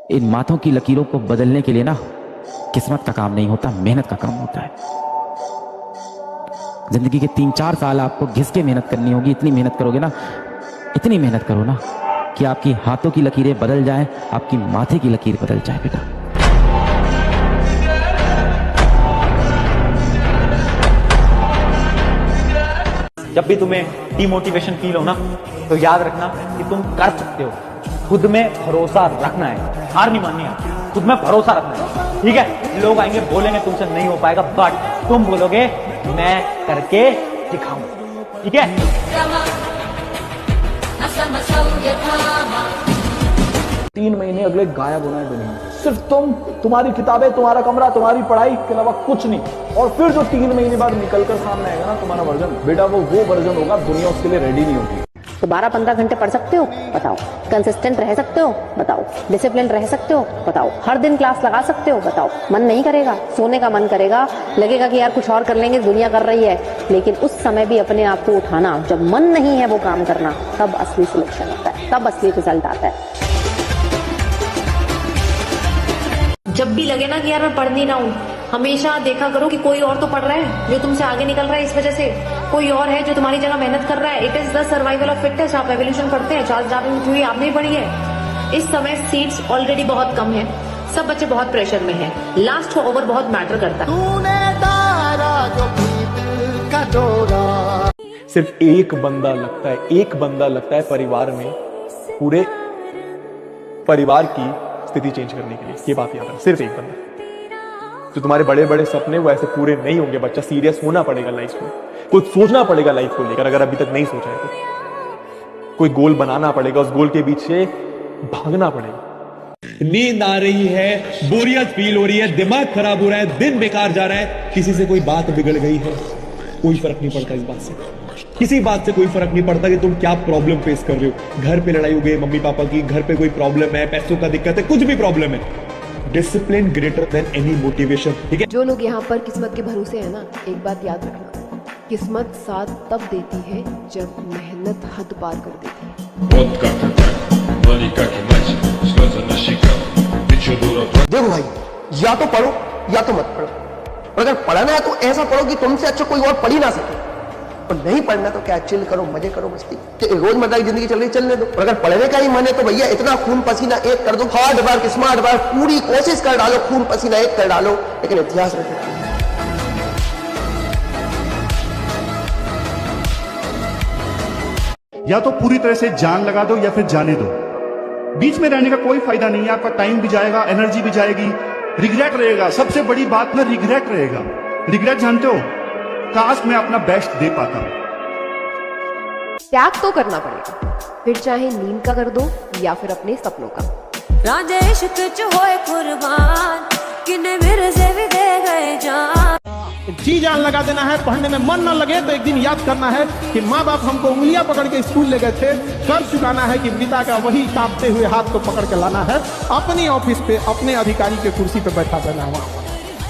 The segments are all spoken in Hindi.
इन माथों की लकीरों को बदलने के लिए ना किस्मत का काम नहीं होता, मेहनत का काम होता है। जिंदगी के 3-4 साल आपको घिस के मेहनत करनी होगी। इतनी मेहनत करोगे ना, इतनी मेहनत करो ना कि आपकी हाथों की लकीरें बदल जाएं, आपकी माथे की लकीर बदल जाए बेटा। जब भी तुम्हें डिमोटिवेशन फील हो ना, तो याद रखना कि तुम कर सकते हो। खुद में भरोसा रखना है, हार नहीं माननी है, खुद में भरोसा रखना है, ठीक है। लोग आएंगे बोलेंगे तुमसे नहीं हो पाएगा, बट तुम बोलोगे मैं करके दिखाऊंगा, ठीक है। 3 महीने अगले गायब होना है दुनिया में। सिर्फ तुम, तुम्हारी किताबें, तुम्हारा कमरा, तुम्हारी पढ़ाई के अलावा कुछ नहीं। और फिर जो 3 महीने बाद निकलकर सामने आएगा ना तुम्हारा वर्जन, बेटा वो वर्जन होगा, दुनिया उसके लिए रेडी नहीं होगी। तो 12-15 घंटे पढ़ सकते हो? बताओ। कंसिस्टेंट रह सकते हो? बताओ। डिसिप्लिन रह सकते हो? बताओ। हर दिन क्लास लगा सकते हो? बताओ। मन नहीं करेगा, सोने का मन करेगा, लगेगा कि यार कुछ और कर लेंगे, दुनिया कर रही है, लेकिन उस समय भी अपने आप को उठाना, जब मन नहीं है वो काम करना, तब असली सिलेक्शन होता है, तब असली रिजल्ट आता है। जब भी लगे ना कि यार मैं पढ़ नहीं रहा हूँ, हमेशा देखा करो कि कोई और तो पढ़ रहा है जो तुमसे आगे निकल रहा है। इस वजह से कोई और है जो तुम्हारी जगह मेहनत कर रहा है। It is the survival of fittest. आप एवोल्यूशन पढ़ते हैं, चार्ल्स डार्विन की थ्योरी आपने ही पढ़ी है। इस समय सीट्स ऑलरेडी बहुत कम है, सब बच्चे बहुत प्रेशर में हैं। लास्ट ओवर बहुत मैटर करता है। सिर्फ एक बंदा लगता है परिवार में पूरे परिवार की स्थिति चेंज करने के लिए। ये बात याद रखना, सिर्फ एक बंदा। जो तुम्हारे बड़े बड़े सपने वो ऐसे पूरे नहीं होंगे। बच्चा सीरियस होना पड़ेगा लाइफ में, कुछ सोचना पड़ेगा लाइफ को लेकर, अगर अभी तक नहीं सोचा है तो। कोई गोल बनाना पड़ेगा, उस गोल के पीछे भागना पड़ेगा। नींद आ रही है, बोरियत फील हो रही है, दिमाग खराब हो रहा है, दिन बेकार जा रहा है, किसी से कोई बात बिगड़ गई है, कोई फर्क नहीं पड़ता इस बात से। किसी बात से कोई फर्क नहीं पड़ता कि तुम क्या प्रॉब्लम फेस कर रहे हो। घर पे लड़ाई हो गई मम्मी पापा की, घर पे कोई प्रॉब्लम है, पैसों का दिक्कत है, कुछ भी प्रॉब्लम है, discipline greater than any motivation, ठीक है। जो लोग यहाँ पर किस्मत के भरोसे है ना, एक बात याद रखना, किस्मत साथ तब देती है जब मेहनत हद पार कर देती है। देखो भाई, या तो पढ़ो या तो मत पढ़ो। और अगर पढ़ना है तो ऐसा पढ़ो कि तुमसे अच्छा कोई और पढ़ ही ना सके। और नहीं पढ़ना तो क्या, चिल करो, मजे करो, मस्ती, रोजमर्रा की जिंदगी चल रही चलने दो। और अगर पढ़ने का ही मन है तो भैया इतना खून पसीना एक कर दो, हार्ड वर्क, स्मार्ट वर्क, पूरी कोशिश कर डालो, खून पसीना एक कर डालो, लेकिन इतिहास रखो। या तो पूरी तरह से जान लगा दो या फिर जाने दो। बीच में रहने का कोई फायदा नहीं है। आपका टाइम भी जाएगा, एनर्जी भी जाएगी, रिग्रेट रहेगा। सबसे बड़ी बात ना रिग्रेट रहेगा। रिग्रेट जानते हो, काश मैं अपना बेस्ट दे पाता। त्याग तो करना पड़ेगा, फिर चाहे नींद का कर दो या फिर अपने सपनों का। जी जान लगा देना है। पढ़ने में मन न लगे तो एक दिन याद करना है कि माँ बाप हमको उंगलियां पकड़ के स्कूल ले गए थे। कर्ज चुकाना है कि पिता का वही कांपते हुए हाथ को पकड़ के लाना है, अपनी ऑफिस पे अपने अधिकारी के कुर्सी पे बैठा देना है।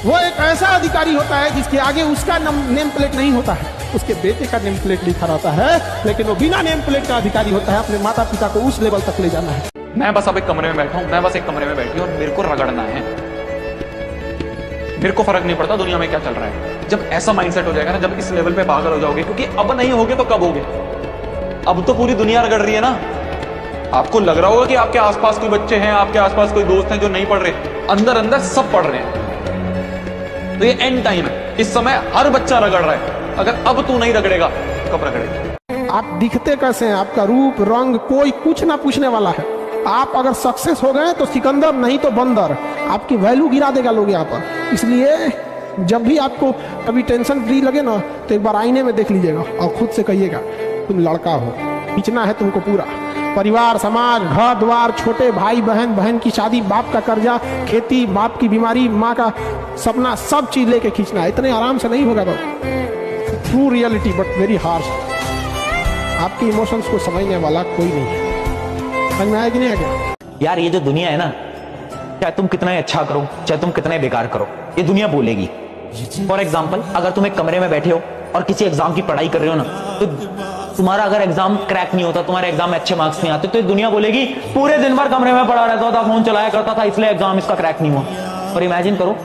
वो एक ऐसा अधिकारी होता है जिसके आगे उसका नेम प्लेट नहीं होता है, उसके बेटे का नेम प्लेट लिखा रहता है, लेकिन वो बिना नेम प्लेट का अधिकारी होता है। अपने माता पिता को उस लेवल तक ले जाना है। मैं बस अब एक कमरे में बैठा हूं, मैं बस एक कमरे में बैठी हूं और मेरे को रगड़ना है। मेरे को फर्क नहीं पड़ता दुनिया में क्या चल रहा है। जब ऐसा माइंडसेट हो जाएगा ना, जब इस लेवल पे पागल हो जाओगे, क्योंकि अब नहीं होगे तो कब होगे। अब तो पूरी दुनिया रगड़ रही है ना। आपको लग रहा होगा कि आपके आसपास कोई बच्चे हैं, आपके आसपास कोई दोस्त हैं जो नहीं पढ़ रहे, अंदर अंदर सब पढ़ रहे हैं। तो ये एंड टाइम है, इस समय हर बच्चा रगड़ रहा है। अगर अब तू नहीं रगड़ेगा कब रगड़ेगा। आप दिखते कैसे हैं, आपका रूप रंग कोई कुछ ना पूछने वाला है। आप अगर सक्सेस हो गए तो सिकंदर, नहीं तो बंदर। आपकी वैल्यू गिरा देगा लोग यहाँ पर। इसलिए जब भी आपको कभी टेंशन फ्री लगे ना, तो एक बार आईने में देख लीजिएगा और खुद से कहिएगा तुम लड़का हो, खींचना है तुमको पूरा। परिवार, समाज, घर द्वार, छोटे भाई बहन, बहन की शादी, बाप का कर्जा, खेती, बाप की बीमारी, माँ का सपना, सब चीज लेके खींचना है। इतने आराम से नहीं होगा। True reality but very harsh. आपके इमोशंस को समझने वाला कोई नहीं है। समझ में आया कि नहीं आ गया? यार ये जो दुनिया है ना, चाहे तुम कितना ही अच्छा करो, चाहे तुम कितना ही बेकार करो, ये दुनिया बोलेगी। फॉर एग्जाम्पल, अगर तुम एक कमरे में बैठे हो और किसी एग्जाम की पढ़ाई कर रहे हो ना, तो तुम्हारा अगर एग्जाम क्रैक नहीं होता, तुम्हारे एग्जाम में अच्छे मार्क्स नहीं आते, तो ये दुनिया बोलेगी पूरे दिन भर कमरे में पड़ा रहता था, फोन चलाया करता था, इसलिए एग्जाम इसका क्रैक नहीं हुआ। और इमेजिन करो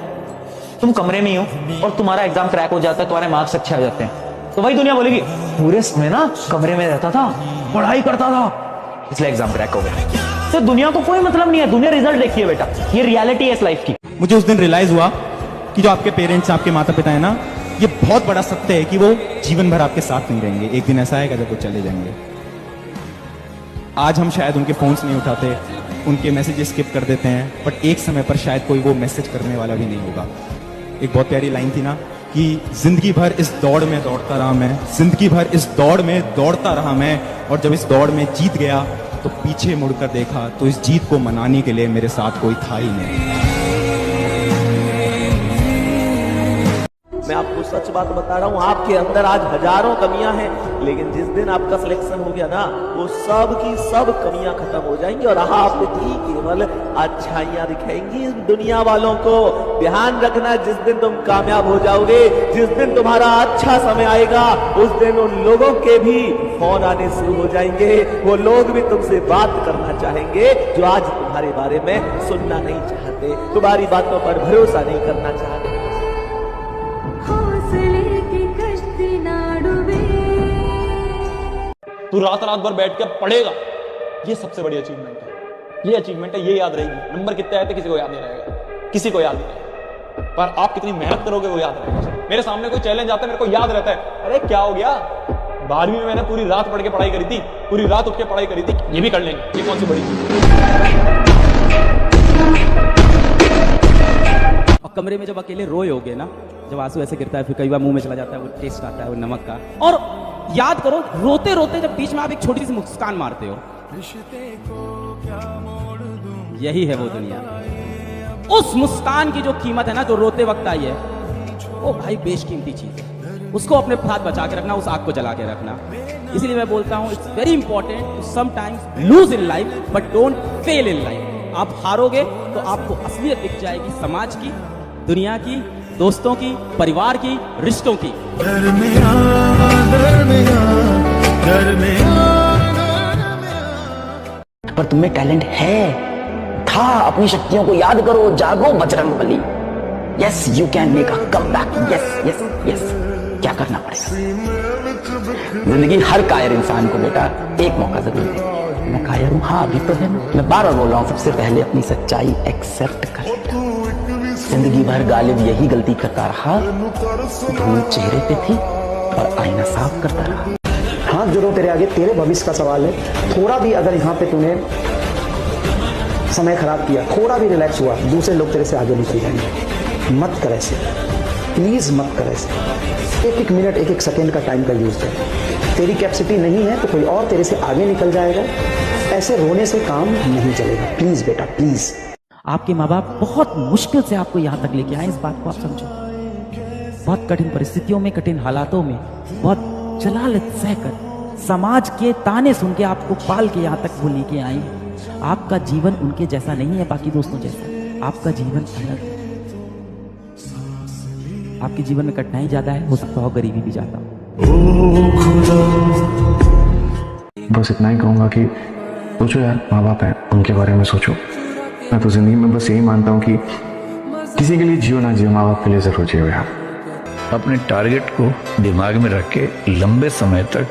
तुम कमरे में ही हो और तुम्हारा एग्जाम क्रैक हो जाता है, तुम्हारे मार्क्स अच्छे आ जाते हैं, तो वही दुनिया बोलेगी पूरे समय ना कमरे में रहता था, पढ़ाई करता था, इसलिए एग्जाम क्रैक हो गया। तो दुनिया को कोई मतलब नहीं है, दुनिया रिजल्ट देखी है बेटा, ये रियलिटी है इस लाइफ की। मुझे उस दिन रियलाइज हुआ कि जो आपके पेरेंट्स, आपके माता पिता है ना, ये बहुत बड़ा सत्य है कि वो जीवन भर आपके साथ नहीं रहेंगे। एक दिन ऐसा आएगा जब वो चले जाएंगे। आज हम शायद उनके फोन्स नहीं उठाते, उनके मैसेजेस स्किप कर देते हैं, बट एक समय पर शायद कोई वो मैसेज करने वाला भी नहीं होगा। एक बहुत प्यारी लाइन थी ना कि जिंदगी भर इस दौड़ में दौड़ता रहा मैं, जिंदगी भर इस दौड़ में दौड़ता रहा मैं, और जब इस दौड़ में जीत गया तो पीछे मुड़कर देखा तो इस जीत को मनाने के लिए मेरे साथ कोई था ही नहीं। मैं आपको सच बात बता रहा हूं, आपके अंदर आज हजारों कमियां हैं, लेकिन जिस दिन आपका सिलेक्शन हो गया ना, वो सब की सब कमियां खत्म हो जाएंगी और आपकी केवल अच्छाइयां दिखेंगी दुनिया वालों को। ध्यान रखना, जिस दिन तुम कामयाब हो जाओगे, जिस दिन तुम्हारा अच्छा समय आएगा, उस दिन उन लोगों के भी फोन आने शुरू हो जाएंगे। वो लोग भी तुमसे बात करना चाहेंगे जो आज तुम्हारे बारे में सुनना नहीं चाहते, तुम्हारी बातों पर भरोसा नहीं करना चाहते। तू रात रात भर बैठ के पढ़ेगा, ये सबसे बड़ी अचीवमेंट है, ये अचीवमेंट है, ये याद रहेगी। नंबर कितने आए थे किसी को याद नहीं रहेगा, किसी को याद नहीं रहेगा, पर आप कितनी मेहनत करोगे वो याद रहेगा। मेरे सामने कोई चैलेंज आता है, मेरे को याद रहता है, अरे क्या हो गया, 12वीं में मैंने पूरी रात पढ़ के पढ़ाई करी थी, पूरी रात उठ के पढ़ाई करी थी, ये भी कर लेंगे, ये कौन सी बड़ी और कमरे में जब अकेले रोए होगे ना, जब आंसू ऐसे गिरता है, फिर कई बार मुंह में चला जाता है, वो टेस्ट आता है वो नमक का, और याद करो रोते रोते जब बीच में आप एक छोटी सी मुस्कान मारते हो, यही है वो दुनिया। उस मुस्कान की जो कीमत है ना, जो रोते वक्त आई है, वो भाई बेशकीमती चीज है, उसको अपने साथ बचा के रखना, उस आग को जला के रखना। इसलिए मैं बोलता हूं it's very important to sometimes lose in life but don't fail in life. आप हारोगे तो आपको असलियत दिख जाएगी, समाज की, दुनिया की, दोस्तों की, परिवार की, रिश्तों की। पर तुम्हें टैलेंट है, था, अपनी शक्तियों को याद करो, जागो Bajrangbali. Yes you can make a comeback, yes yes yes. क्या करना पड़ेगा? जिंदगी हर कायर इंसान को बेटा एक मौका जरूर दे। मैं कायर हूं, हाँ अभी तो है, मैं बार बार बोल रहा हूं, सबसे पहले अपनी सच्चाई एक्सेप्ट कर लेना। जिंदगी भर गालिब यही गलती करता रहा, धूल चेहरे पे थी और आईना साफ करता रहा। हाथ जोड़ो तेरे आगे, तेरे भविष्य का सवाल है। थोड़ा भी अगर यहाँ पे तूने समय खराब किया, थोड़ा भी रिलैक्स हुआ, दूसरे लोग तेरे से आगे निकल जाएंगे। मत कर ऐसे, प्लीज मत कर ऐसे। एक एक मिनट, एक एक सेकेंड का टाइम का यूज कर। तेरी कैपेसिटी नहीं है तो कोई और तेरे से आगे निकल जाएगा। ऐसे रोने से काम नहीं चलेगा। प्लीज बेटा प्लीज। आपके माँ बाप बहुत मुश्किल से आपको यहाँ तक लेके आए, इस बात को आप समझो। बहुत कठिन परिस्थितियों में, कठिन हालातों में, बहुत जलालत सहकर, समाज के ताने सुन के आपको पाल के यहाँ तक वो लेके आए। आपका जीवन उनके जैसा नहीं है, बाकी दोस्तों जैसा। आपका जीवन अलग है। आपके जीवन में कठिनाई ज्यादा है, हो सकता हो गरीबी भी ज्यादा हो। बस इतना ही कहूंगा कि सोचो यार, माँ बाप है, उनके बारे में सोचो। मैं तो जिंदगी में बस यही मानता हूँ कि किसी के लिए जियो ना जियो, माँ बाप के लिए जरूर जियो यार। अपने टारगेट को दिमाग में रख के लंबे समय तक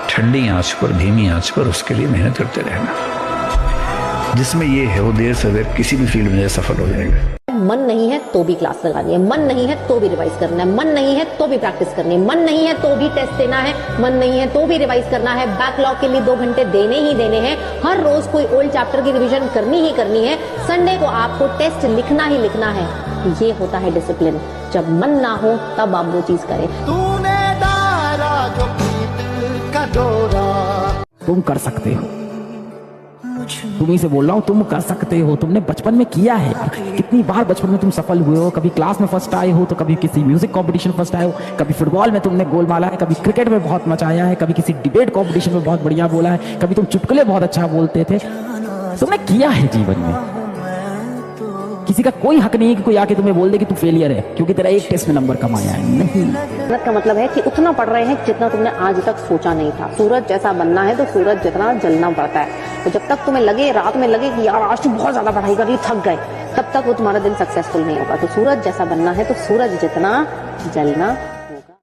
ठंडी आंच पर, धीमी आंच पर उसके लिए मेहनत करते रहना। जिसमें ये है वो देर से देर किसी भी फील्ड में सफल हो जाएगा। मन नहीं है तो भी क्लास लगानी है, मन नहीं है तो भी रिवाइज करना है, मन नहीं है तो भी प्रैक्टिस करनी है, मन नहीं है तो भी टेस्ट देना है, मन नहीं है तो भी रिवाइज करना है। बैकलॉग के लिए 2 घंटे देने ही देने हैं। हर रोज कोई ओल्ड चैप्टर की रिवीजन करनी ही करनी है। संडे को आपको टेस्ट लिखना ही लिखना है। ये होता है डिसिप्लिन। जब मन ना हो तब आप वो चीज करें। तूने डाला जो पीत का डोरा। तुम कर सकते हो, तुम्ही से बोल रहा हूँ, तुम कर सकते हो। तुमने बचपन में किया है यार। कितनी बार बचपन में तुम सफल हुए हो। कभी क्लास में फर्स्ट आए हो, तो कभी किसी म्यूजिक कंपटीशन फर्स्ट आए हो, कभी फुटबॉल में तुमने गोल मारा है, कभी क्रिकेट में बहुत मचाया है, कभी किसी डिबेट कंपटीशन में बहुत बढ़िया बोला है, कभी तुम चुटकुले बहुत अच्छा बोलते थे। तुमने किया है जीवन में। किसी का कोई हक नहीं है कि कोई आके तुम्हें बोल दे कि तू फेलियर है क्योंकि तेरा एक टेस्ट में नंबर कम आया है। नहीं, मेहनत का मतलब है कि उतना पढ़ रहे हैं जितना तुमने आज तक सोचा नहीं था। सूरज जैसा बनना है तो सूरज जितना जलना पड़ता है। तो जब तक तुम्हें लगे, रात में लगे कि यार आज तो बहुत ज्यादा पढ़ाई कर ली, थक गए, तब तक वो तुम्हारा दिन सक्सेसफुल नहीं होगा। तो सूरज जैसा बनना है तो सूरज जितना जलना